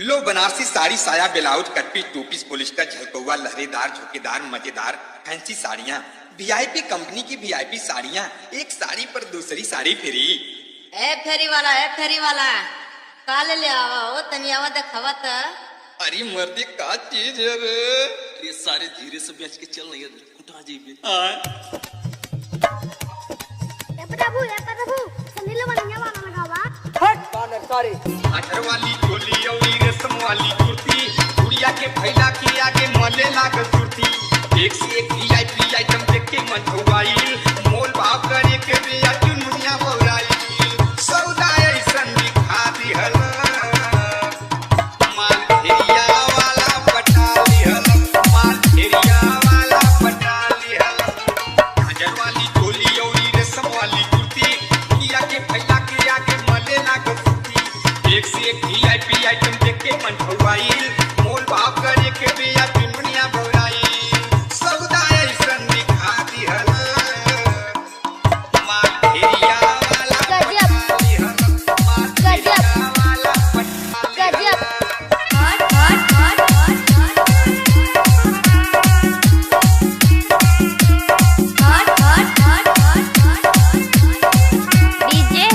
लो बनारसी साड़ी साया blouse cut piece टूपीस polyester झलकौआ लहरेदार झोकेदार मजेदार fancy साड़ियाँ वीआईपी कंपनी की वीआईपी साड़ियाँ एक साड़ी पर दूसरी साड़ी फ्री। ए फेरी वाला काले ले आवा हो तनियावा दिखावा त। अरे मर्दी का चीज है रे। ये सारे धीरे से बेच के चल नहीं कुटा जी प्रभु संदीलो वाला लगावा हट बानर सारे अठर वाली चोली और रेशम वाली कुर्ती गुड़िया के फैला के आगे मले लाग सुरती एक से एक वीआईपी आइटम देख के मन हुआई मोल भाव करे के रिया दुनिया बोलाई सौदा ऐसन दिखा दिहल माल फेरिया वाला पटा लिहल माल फेरिया वाला पटा लिहल अठर वाली चोली और रेशम वाली कुर्ती गुड़िया के फैला के आगे मले लाग सुरती एक से एक वीआईपी आइटम देख के मन हुआई मोल भाव करे के रिया दुनिया बोलाई सौदा ऐसन दिखा दिहल माल फेरिया वाला गजब माल फेरिया वाला पटा गजब डीजे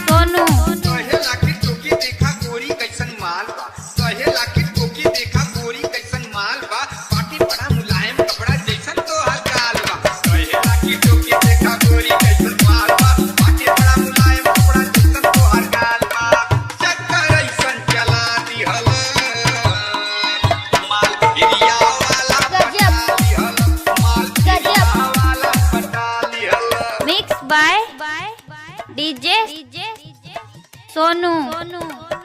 सोनू कहेला कि टोकी देखा गोरी कैसन माल बा कहेला कि टोकी देखा गोरी कैसन माल बा पाटी बड़ा मुलायम कपड़ा जैसन तो हर गाल बा कहेला कि टोकी देखा गोरी कैसन माल बा पाटी बड़ा मुलायम कपड़ा जैसन तो हर गाल बा चक्कर ऐसन चला दिहल माल फेरिया वाला पटा दिहल माल फेरिया वाला पटा दिहल मिक्स बाय डीजे सोनू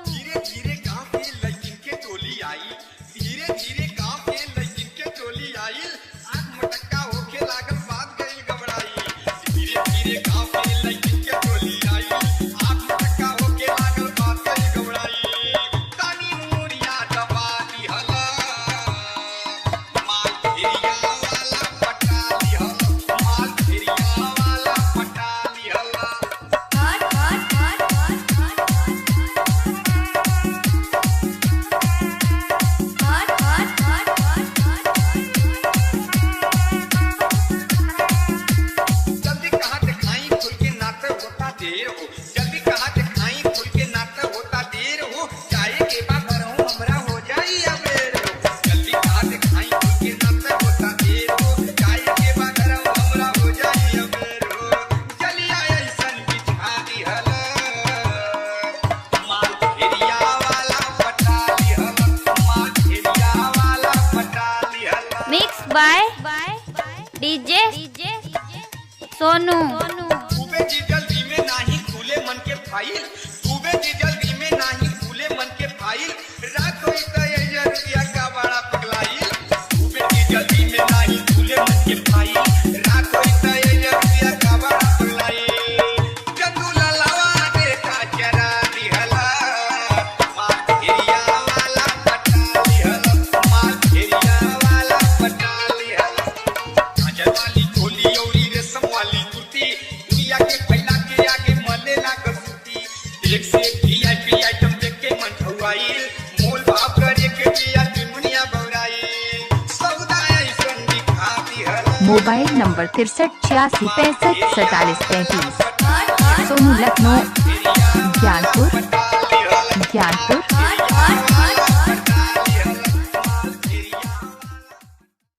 धीरे धीरे गांव के लड़किन के टोली आई धीरे धीरे गांव के लड़किन के टोली आई आंख मटक्का होके लागल बात गई घबराई धीरे धीरे गांव के लड़किन के टोली आई आंख मटक्का होके लागल बात गई घबराई तानी मुरिया दबा दिहल माल फेरिया वाला पटा दिहल माल फेरिया वाला पटा दिहल जल्दी कहाँ दिखाई खुल के नाते होता देर हो जल्दी कहाँ दिखाई खुल के नाते होता देर हो चाहे के बाद रहूं हमरा हो जाई अबेर हो जल्दी कहाँ दिखाई खुल के नाते होता देर हो चाहे के बाद रहूं हमरा हो जाई अबेर हो चलिया ऐसन बिछा दिहल माल फेरिया वाला पटा दिहल माल फेरिया वाला पटा दिहल मिक्स बाय डीजे सोनू तूबे जी जल्दी में नाही खुले मन के फाइल तूबे जी जल्दी में नाही खुले मन के फाइल रात होई त ये रुपया का बड़ा पगलाइल तूबे जी जल्दी में नाही खुले मन के फाइल रात होई त ये रुपया का बड़ा पगलाइल जदू ललावा देखा चरा दिहला माल फेरिया वाला पटा दिहल माल फेरिया वाला पटा दिहल अजर वाली चोली औरी रेशम वाली कुर्ती दुनिया के फैला के आगे मले लाग सुती एक से एक वीआईपी आइटम देख के मन हुआई मोल भाव करे के दिया दुनिया बौराई सौदा ऐसन दिखा दिहल मोबाइल नंबर 6386654735। सोनू लखनऊ ज्ञानपुर।